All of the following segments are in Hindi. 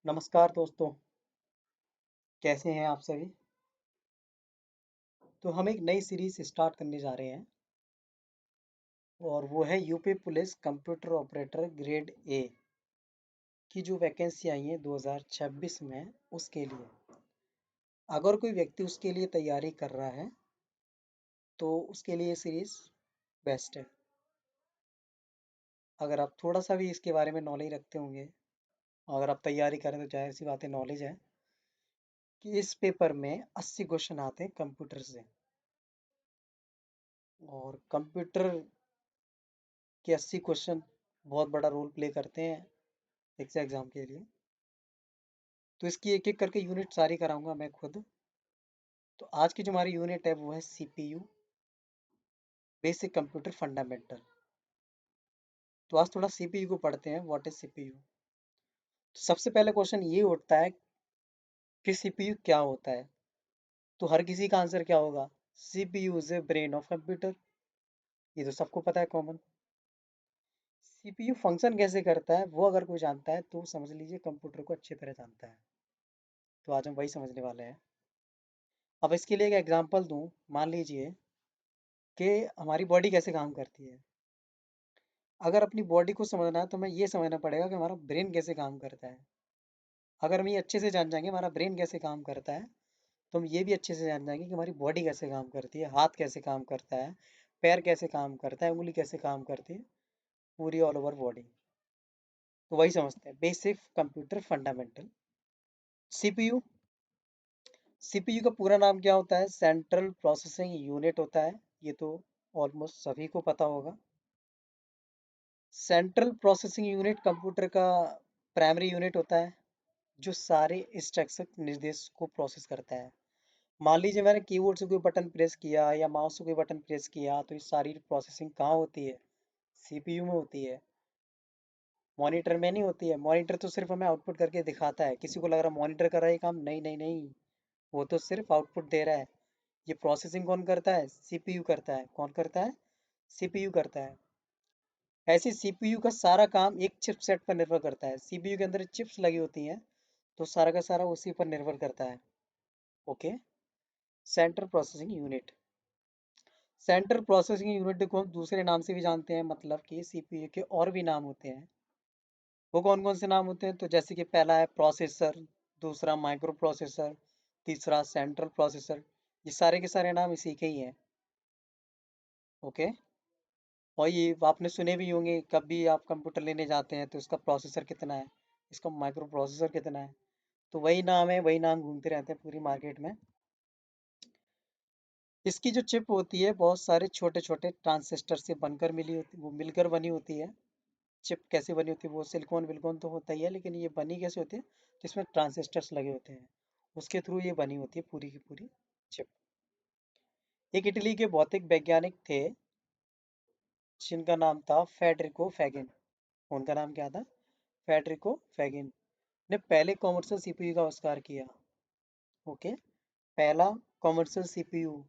नमस्कार दोस्तों। कैसे हैं आप सभी। तो हम एक नई सीरीज स्टार्ट करने जा रहे हैं और वो है UP police computer operator grade A की जो वैकेंसी आई है 2026 में उसके लिए। अगर कोई व्यक्ति उसके लिए तैयारी कर रहा है तो उसके लिए सीरीज बेस्ट है। अगर आप थोड़ा सा भी इसके बारे में नॉलेज रखते होंगे, अगर आप तैयारी करें तो जाहिर सी बात है नॉलेज है कि इस पेपर में 80 क्वेश्चन आते हैं कंप्यूटर से। और कंप्यूटर के 80 क्वेश्चन बहुत बड़ा रोल प्ले करते हैं एग्जाम एग्जाम के लिए। तो इसकी एक एक करके यूनिट सारी कराऊंगा मैं खुद। तो आज की जो हमारी यूनिट है वो है सीपीयू, बेसिक कंप्यूटर फंडामेंटल। तो आज थोड़ा सीपीयू को पढ़ते हैं, व्हाट इज सीपीयू। तो सबसे पहले क्वेश्चन ये उठता है कि सीपीयू क्या होता है। तो हर किसी का आंसर क्या होगा, CPU is a brain of computer. ये तो सबको पता है कॉमन। सीपीयू फंक्शन कैसे करता है वो अगर कोई जानता है तो समझ लीजिए कंप्यूटर को अच्छी तरह जानता है। तो आज हम वही समझने वाले हैं। अब इसके लिए एक एग्जांपल दूं, मान लीजिए कि हमारी बॉडी कैसे काम करती है। अगर अपनी बॉडी को समझना है तो हमें ये समझना पड़ेगा कि हमारा ब्रेन कैसे काम करता है। अगर हम ये अच्छे से जान जाएंगे हमारा ब्रेन कैसे काम करता है, तो हम ये भी अच्छे से जान जाएंगे कि हमारी बॉडी कैसे काम करती है, हाथ कैसे काम करता है, पैर कैसे काम करता है, उंगली कैसे काम करती है, पूरी ऑल ओवर बॉडी। तो वही समझते हैं basic computer fundamental. CPU, CPU का पूरा नाम क्या होता है, सेंट्रल प्रोसेसिंग यूनिट होता है। ये तो ऑलमोस्ट सभी को पता होगा। सेंट्रल प्रोसेसिंग यूनिट कंप्यूटर का प्राइमरी यूनिट होता है जो सारे इंस्ट्रक्शन निर्देश को प्रोसेस करता है। मान लीजिए मैंने कीबोर्ड से कोई बटन प्रेस किया या माउस से कोई बटन प्रेस किया तो ये सारी प्रोसेसिंग कहाँ होती है, सीपीयू में होती है, मॉनिटर में नहीं होती है। मॉनिटर तो सिर्फ हमें आउटपुट करके दिखाता है। किसी को लग रहा है मॉनिटर कर रहा है ये काम, नहीं नहीं नहीं, वो तो सिर्फ आउटपुट दे रहा है। ये प्रोसेसिंग कौन करता है, सीपीयू करता है। कौन करता है, सीपीयू करता है। ऐसे सीपीयू का सारा काम एक चिपसेट पर निर्भर करता है। सीपीयू के अंदर चिप्स लगी होती हैं तो सारा का सारा उसी पर निर्भर करता है। Okay. Central processing unit, central processing unit को हम दूसरे नाम से भी जानते हैं, मतलब कि सीपीयू के और भी नाम होते हैं। वो कौन कौन से नाम होते हैं, तो जैसे कि पहला है प्रोसेसर, दूसरा माइक्रो प्रोसेसर, तीसरा सेंट्रल प्रोसेसर। ये सारे के सारे नाम इसी के ही हैं। ओके। और ये आपने सुने भी होंगे, कभी आप कंप्यूटर लेने जाते हैं तो इसका प्रोसेसर कितना है, इसका माइक्रो प्रोसेसर कितना है। तो वही नाम है, वही नाम घूमते रहते हैं पूरी मार्केट में। इसकी जो चिप होती है बहुत सारे छोटे छोटे ट्रांजिस्टर से बनकर मिली होती, वो मिलकर बनी होती है। चिप कैसे बनी होती है, वो सिलिकॉन विलिकॉन तो होता ही है, लेकिन ये बनी कैसे होती है, जिसमें ट्रांजिस्टर्स लगे होते हैं, उसके थ्रू ये बनी होती है पूरी की पूरी चिप। एक इटली के भौतिक वैज्ञानिक थे जिनका नाम था फेडरिको फैगिन। उनका नाम क्या था, फेडरिको फैगिन ने पहले कॉमर्शियल सीपीयू का आविष्कार किया। ओके। पहला कॉमर्शियल सीपीयू,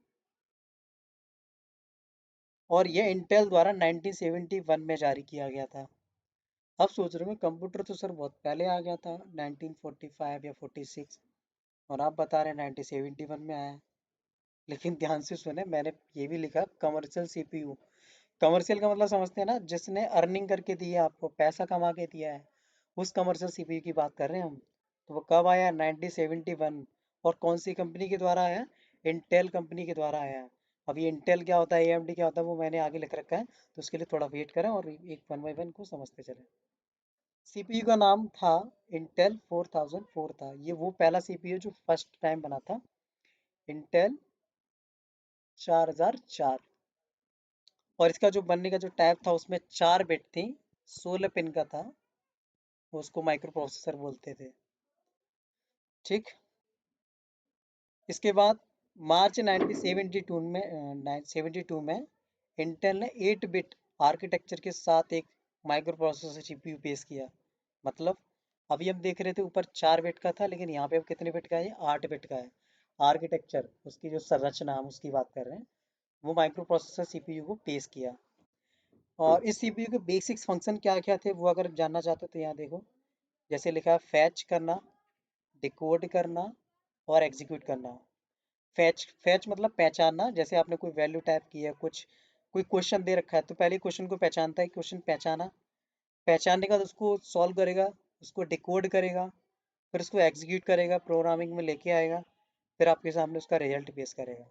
और यह इंटेल द्वारा 1971 में जारी किया गया था। अब सोच रहे हो कंप्यूटर तो सर बहुत पहले आ गया था, 1945 या 46, और आप बता रहे हैं 1971 में आया है। लेकिन ध्यान से सुने, मैंने ये भी लिखा कमर्शियल सीपीयू। कमर्शियल का मतलब समझते हैं ना, जिसने अर्निंग करके दी है, आपको पैसा कमा के दिया है, उस कमर्शियल सीपीयू की बात कर रहे हैं हम। तो वो कब आया, 1971। और कौन सी कंपनी के द्वारा आया, इंटेल कंपनी के द्वारा आया है। अब ये इंटेल क्या होता है, एएमडी क्या होता है, वो मैंने आगे लिख रखा है, तो उसके लिए थोड़ा वेट करें और एक वन बाई वन को समझते चले। सीपीयू का नाम था इंटेल 4004 था। ये वो पहला सीपीयू जो फर्स्ट टाइम बना था, इंटेल 4004। और इसका जो बनने का जो टाइप था उसमें 4 बिट थी, 16 पिन का था, उसको माइक्रो प्रोसेसर बोलते थे। ठीक। इसके बाद मार्च 1972 में 72 में इंटेल ने 8 बिट आर्किटेक्चर के साथ एक माइक्रो प्रोसेसर सीपीयू पेश किया। मतलब अभी हम देख रहे थे ऊपर 4 बिट का था, लेकिन यहाँ पे अब कितने बिट का है, 8 बिट का है। आर्किटेक्चर, उसकी जो संरचना हम उसकी बात कर रहे हैं, वो माइक्रो प्रोसेसर सीपीयू को पेश किया। और इस सीपीयू के बेसिक्स फंक्शन क्या क्या थे वो अगर जानना चाहते हो तो यहाँ देखो। जैसे लिखा है फैच करना, डिकोड करना और एग्जीक्यूट करना। फैच फैच मतलब पहचानना, जैसे आपने कोई वैल्यू टाइप की है, कुछ कोई क्वेश्चन दे रखा है तो पहले क्वेश्चन को पहचानता है, क्वेश्चन पहचाना, पहचानने के बाद उसको सॉल्व करेगा, उसको डिकोड करेगा, फिर उसको एग्जीक्यूट करेगा, प्रोग्रामिंग में लेके आएगा, फिर आपके सामने उसका रिजल्ट पेश करेगा।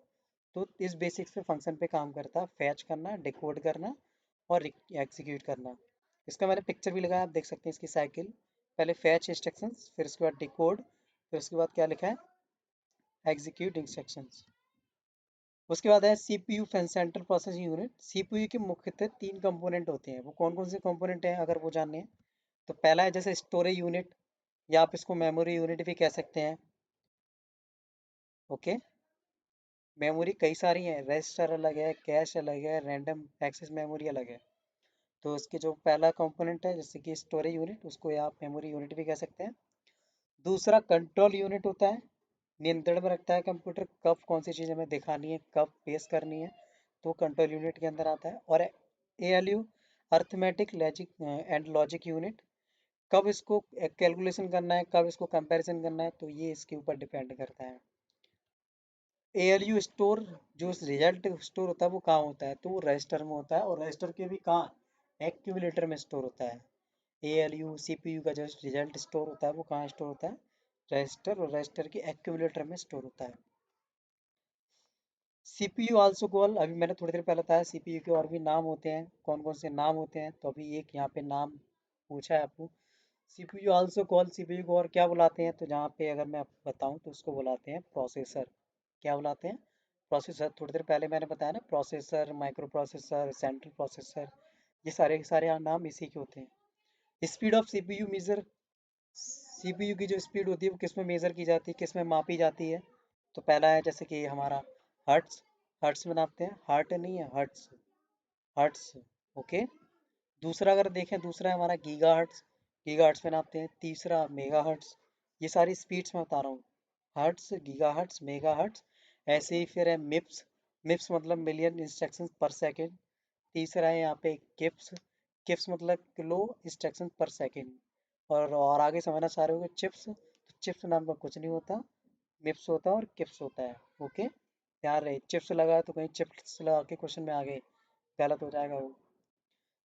तो इस बेसिक्स पे फंक्शन पे काम करता है, फैच करना, डिकोड करना और एग्जीक्यूट करना। इसका मैंने पिक्चर भी लगाया, आप देख सकते हैं इसकी साइकिल। पहले फैच इंस्ट्रक्शंस, फिर उसके बाद डिकोड, फिर उसके बाद क्या लिखा है, एग्जीक्यूट इंस्ट्रक्शंस। उसके बाद है CPU central processing unit. CPU के मुख्यतः तीन कंपोनेंट होते हैं। वो कौन कौन से कंपोनेंट हैं अगर वो जानने हैं, तो पहला है जैसे स्टोरेज यूनिट, या आप इसको मेमोरी यूनिट भी कह सकते हैं। ओके, मेमोरी कई सारी है, रजिस्टर अलग है, कैश अलग है, रैंडम एक्सेस मेमोरी अलग है। तो उसके जो पहला कंपोनेंट है जैसे कि स्टोरेज यूनिट, उसको आप मेमोरी यूनिट भी कह सकते हैं। दूसरा कंट्रोल यूनिट होता है, नियंत्रण में रखता है कंप्यूटर कब कौन सी चीज़ हमें दिखानी है, कब पेश करनी है, तो कंट्रोल यूनिट के अंदर आता है। और ALU, arithmetic logic and logic unit, कब इसको कैलकुलेशन करना है, कब इसको कंपैरिजन करना है, तो ये इसके ऊपर डिपेंड करता है। एएलयू स्टोर, जो रिजल्ट स्टोर होता है वो कहाँ होता है, तो वो रजिस्टर में होता है, और रजिस्टर के भी कहाँ, एक्यूमुलेटर में स्टोर होता है। एएलयू सीपीयू का जो रिजल्ट स्टोर होता है वो कहाँ स्टोर होता है, रजिस्टर, और रजिस्टर के एक्यूमुलेटर में स्टोर होता है। सीपीयू आल्सो कॉल, अभी मैंने थोड़ी देर पहले बताया सीपीयू के और भी नाम होते हैं, कौन कौन से नाम होते हैं, तो अभी एक यहाँ पे नाम पूछा है आपको। सीपीयू आल्सो कॉल, सीपीयू को और क्या बुलाते हैं, तो जहाँ पे अगर मैं आपको बताऊँ तो उसको बुलाते हैं प्रोसेसर। क्या बुलाते हैं, प्रोसेसर। थोड़ी देर पहले मैंने बताया ना, processor, micro processor, central processor, ये सारे के सारे नाम इसी के होते हैं। Speed of CPU measure, CPU की जो स्पीड होती है वो किस में मेजर की जाती है, किस में मापी जाती है, तो पहला है जैसे कि हमारा हर्ट्स, हर्ट्स में नापते हैं, हार्ट नहीं है, हर्ट्स, हर्ट्स। ओके, दूसरा अगर देखें, दूसरा है हमारा गीगा हर्ट्स, गीगा हर्ट्स में नापते हैं। तीसरा मेगा हर्ट्स, ये सारी स्पीड्स में बता रहा हूँ, hertz, giga hertz, mega hertz. ऐसे ही फिर है मिप्स, मिप्स मतलब मिलियन इंस्ट्रक्शंस पर सेकेंड। तीसरा है यहाँ पे किप्स, किप्स मतलब किलो इंस्ट्रक्शन पर सेकेंड। और आगे समझना चाह रहे हो चिप्स, तो चिप्स नाम का कुछ नहीं होता, मिप्स होता है और किप्स होता है। ओके, ध्यान रहे, चिप्स लगा है तो कहीं चिप्स लगा के क्वेश्चन में आ गए, गलत हो जाएगा वो।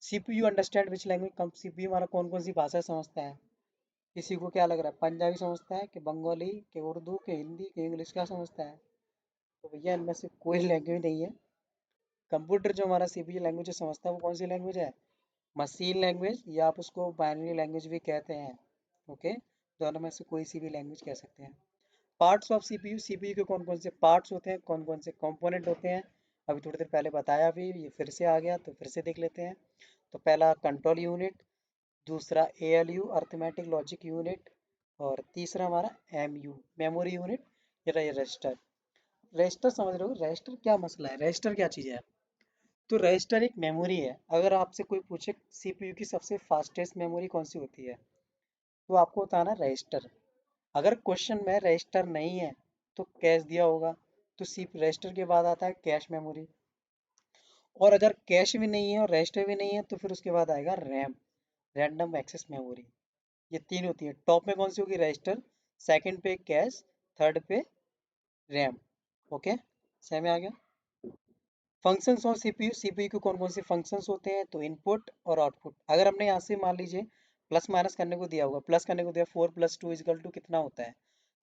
CPU understand which language, come CPU हमारा कौन कौन सी भाषा समझता है। किसी को क्या लग रहा है, पंजाबी समझता है कि बंगाली कि उर्दू कि हिंदी कि इंग्लिश, क्या समझता है, तो भैया इनमें से कोई लैंग्वेज नहीं है। कंप्यूटर जो हमारा सीपीयू लैंग्वेज समझता है वो कौन सी लैंग्वेज है, मशीन लैंग्वेज, या आप उसको बाइनरी लैंग्वेज भी कहते हैं। ओके, दोनों में से कोई सी भी लैंग्वेज कह सकते हैं। पार्ट्स ऑफ सीपीयू, सीपीयू के कौन कौन से पार्ट्स होते हैं, कौन कौन से कंपोनेंट होते हैं, अभी थोड़ी देर पहले बताया, भी ये फिर से आ गया तो फिर से देख लेते हैं। तो पहला कंट्रोल यूनिट, दूसरा एएलयू अर्थमेटिक लॉजिक यूनिट, और तीसरा हमारा एमयू मेमोरी यूनिट, ये रजिस्टर। रजिस्टर समझ रहे हो, रजिस्टर क्या मसला है, रजिस्टर क्या चीज़ है, तो रजिस्टर एक मेमोरी है। अगर आपसे कोई पूछे सीपीयू की सबसे फास्टेस्ट मेमोरी कौन सी होती है, तो आपको बताना रजिस्टर। अगर क्वेश्चन में रजिस्टर नहीं है तो कैश दिया होगा, तो सी रजिस्टर के बाद आता है कैश मेमोरी। और अगर कैश भी नहीं है और रजिस्टर भी नहीं है तो फिर उसके बाद आएगा रैम, रैंडम एक्सेस मेमोरी। ये तीन होती है। टॉप में कौन सी होगी, रजिस्टर, सेकंड पे कैश, थर्ड पे रैम। ओके, समझ में आ गया। फंक्शंस और सीपीयू, सीपीयू के कौन कौन से फंक्शंस होते हैं, तो इनपुट और आउटपुट। अगर हमने यहाँ से मान लीजिए प्लस माइनस करने को दिया होगा, प्लस करने को दिया 4 + 2 = कितना होता है,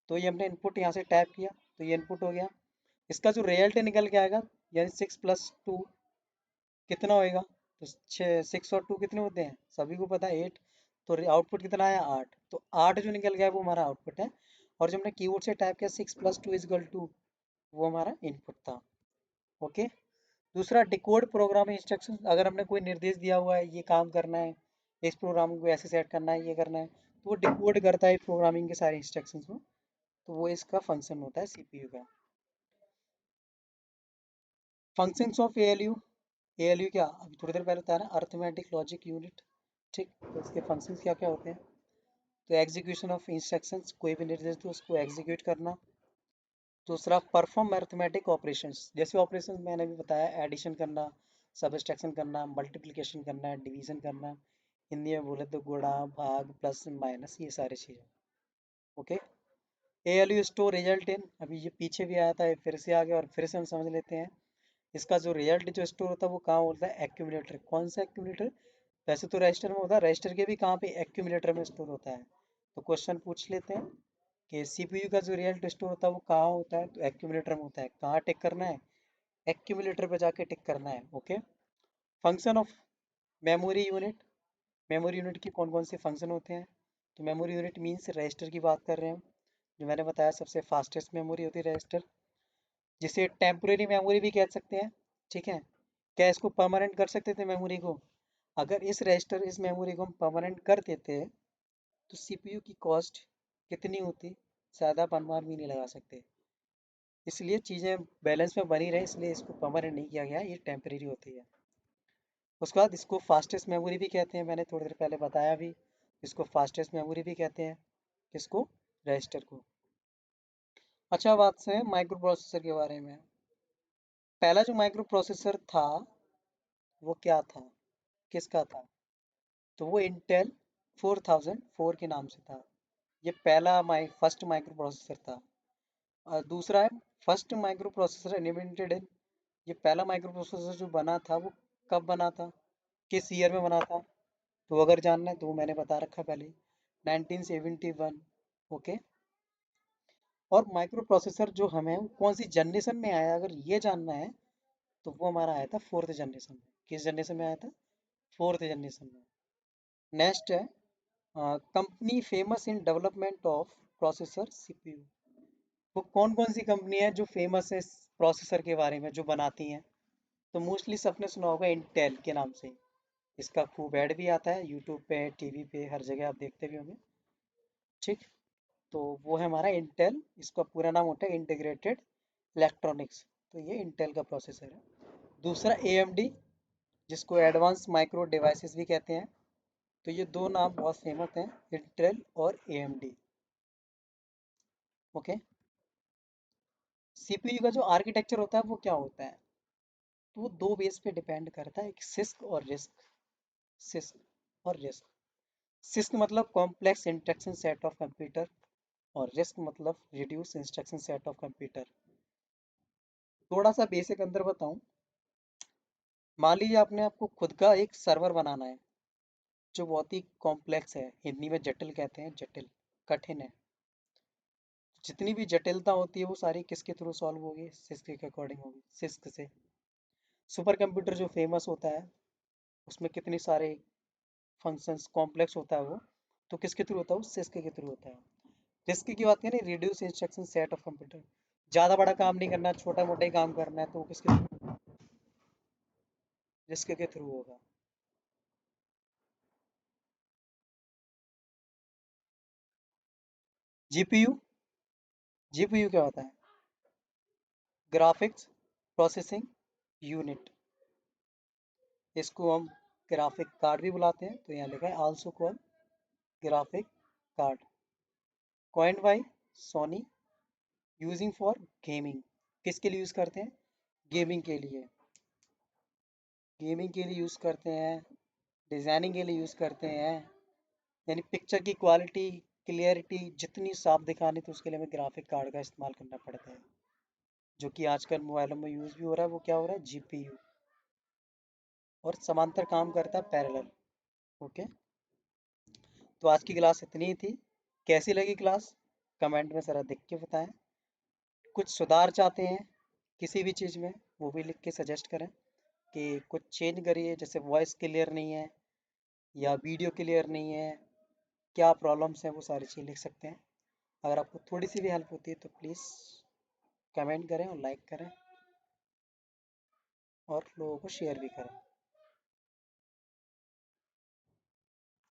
तो ये हमने इनपुट यहाँ से टाइप किया तो ये इनपुट हो गया। इसका जो रिजल्ट निकल के आएगा, यानी 6 + 2 कितना होएगा, तो 6 और 2 कितने होते हैं, सभी को पता है 8। तो आउटपुट कितना आया, 8, तो 8 जो निकल गया वो हमारा आउटपुट है। और जो हमने कीबोर्ड से टाइप किया 6 + 2 = 2, वो हमारा इनपुट था। ओके, दूसरा डिकोड प्रोग्राम इंस्ट्रक्शन, अगर हमने कोई निर्देश दिया हुआ है ये काम करना है, इस प्रोग्राम को ऐसे सेट करना है, ये करना है, तो वो डिकोड करता है प्रोग्रामिंग के सारे इंस्ट्रक्शंस को, तो वो इसका फंक्शन होता है सीपीयू का। फंक्शंस ऑफ एएलयू, एएलयू क्या अभी थोड़ी देर पहले बताया ना, अर्थमेटिक लॉजिक यूनिट। ठीक, तो इसके फंक्शंस क्या क्या होते हैं, तो एग्जीक्यूशन ऑफ इंस्ट्रक्शंस, कोई भी निर्देश दो उसको एग्जीक्यूट करना। दूसरा परफॉर्म अर्थमेटिक ऑपरेशंस, जैसे ऑपरेशंस मैंने भी बताया, एडिशन करना, सब्सट्रैक्शन करना, मल्टीप्लिकेशन करना, डिवीजन करना, हिंदी में बोले तो गुणा भाग प्लस माइनस ये सारी चीज़ें। Okay. ALU store result in, अभी ये पीछे भी आया था, ये फिर से आ गया और फिर से हम समझ लेते हैं। इसका जो रिजल्ट जो स्टोर होता है वो कहाँ होता है, एक्यूमुलेटर। कौन सा एक्यूमुलेटर? वैसे तो रजिस्टर में होता है, रजिस्टर के भी कहाँ पे, एक्यूमुलेटर में स्टोर होता है। तो क्वेश्चन पूछ लेते हैं कि CPU का जो रिजल्ट स्टोर होता है वो कहाँ होता है, तो एक्यूमुलेटर में होता है। कहाँ टिक करना है, एक्यूमुलेटर पे जाके टिक करना है। Okay. Function of memory unit, memory unit की कौन कौन से फंक्शन होते हैं? तो मेमोरी यूनिट मीन्स रजिस्टर की बात कर रहे हैं हम, जो मैंने बताया सबसे फास्टेस्ट मेमोरी होती है रजिस्टर, जिसे टेम्पोरेरी मेमोरी भी कह सकते हैं। ठीक है। क्या इसको परमानेंट कर सकते थे मेमोरी को? अगर इस रजिस्टर इस मेमोरी को हम परमानेंट कर देते तो CPU की कॉस्ट कितनी होती, शायद आप अनुमान भी नहीं लगा सकते। इसलिए चीज़ें बैलेंस में बनी रहे, इसलिए इसको परमानेंट नहीं किया गया, ये टेम्परेरी होती है। उसके बाद इसको फास्टेस्ट मेमोरी भी कहते हैं, मैंने थोड़ी देर पहले बताया भी। इसको फास्टेस्ट मेमोरी भी कहते हैं, किसको, रजिस्टर को। अच्छा, बात से माइक्रो प्रोसेसर के बारे में। पहला जो माइक्रो प्रोसेसर था वो क्या था, किसका था? तो वो इंटेल 4004 के नाम से था। ये पहला फर्स्ट माइक्रो प्रोसेसर था। और दूसरा है first micro processor invented in, ये पहला माइक्रो प्रोसेसर जो बना था वो कब बना था, किस ईयर में बना था? तो अगर जानना है तो वो मैंने बता रखा पहले, 1971। ओके। और माइक्रो प्रोसेसर जो हमें वो कौन सी जनरेशन में आया, अगर ये जानना है तो वो हमारा आया था फोर्थ जनरेशन में। किस जनरेशन में आया था? फोर्थ जनरेशन में। नेक्स्ट है company famous in development of processor CPU। वो कौन कौन सी कंपनी है जो फेमस है प्रोसेसर के बारे में, जो बनाती हैं? तो मोस्टली सबने सुना होगा इंटेल के नाम से। इसका खूब ऐड भी आता है यूट्यूब पे, टीवी पे, हर जगह आप देखते भी होंगे। ठीक। तो वो है हमारा इंटेल, इसका पूरा नाम होता है इंटीग्रेटेड इलेक्ट्रॉनिक्स। तो ये इंटेल का प्रोसेसर है। दूसरा AMD, जिसको एडवांस माइक्रो डिवाइसेस भी कहते हैं। तो ये दो नाम बहुत फेमस हैं, इंटेल और AMD। ओके। CPU का जो आर्किटेक्चर होता है वो क्या होता है? तो वो दो बेस पे डिपेंड करता है, एक सिस्क और रिस्क। सिस्क और रिस्क। सिस्क मतलब complex instruction set of computer, और रिस्क मतलब reduce instruction set of computer. थोड़ा सा बेसिक अंदर बताऊं। मान लीजिए आपने आपको खुद का एक सर्वर बनाना है, जो बहुत ही कॉम्प्लेक्स है, हिंदी में जटिल कहते हैं, जटिल, कठिन है। जितनी भी जटिलता होती है वो सारी किसके थ्रू सॉल्व होगी, सिस्क के अकॉर्डिंग होगी, सिस्क से। सुपर कंप्यूटर जो फेमस होता है, उसमें कितने सारे फंक्शंस कॉम्प्लेक्स होता है वो, तो किसके थ्रू होता है, वो सिस्क के थ्रू होता है। रिस्क की बात करें, reduce instruction set of computer, ज़्यादा बड़ा काम नहीं करना, छोटा मोटा ही काम करना है, तो वो किसके थ्रू, रिस्क के थ्रू होगा। जीपीयू, जीपीयू क्या होता है? Graphics processing unit. इसको हम ग्राफिक कार्ड भी बुलाते हैं, तो यहाँ लिखा है also called graphic card. Coined by Sony, using for gaming. किसके लिए यूज़ करते हैं? गेमिंग के लिए। गेमिंग के लिए यूज़ करते हैं, डिज़ाइनिंग के लिए यूज़ करते हैं। यानी पिक्चर की क्वालिटी, क्लियरिटी जितनी साफ दिखानी, तो उसके लिए हमें ग्राफिक कार्ड का इस्तेमाल करना पड़ता है, जो कि आजकल मोबाइलों में यूज़ भी हो रहा है। वो क्या हो रहा है, जीपीयू। और समांतर काम करता है, पैरेलल। ओके। तो आज की क्लास इतनी ही थी। कैसी लगी क्लास, कमेंट में ज़रा लिख के बताएं। कुछ सुधार चाहते हैं किसी भी चीज़ में, वो भी लिख के सजेस्ट करें कि कुछ चेंज करिए, जैसे वॉइस क्लियर नहीं है या वीडियो क्लियर नहीं है, क्या प्रॉब्लम्स हैं, वो सारी चीज़ लिख सकते हैं। अगर आपको थोड़ी सी भी हेल्प होती है तो प्लीज़ कमेंट करें और लाइक करें और लोगों को शेयर भी करें।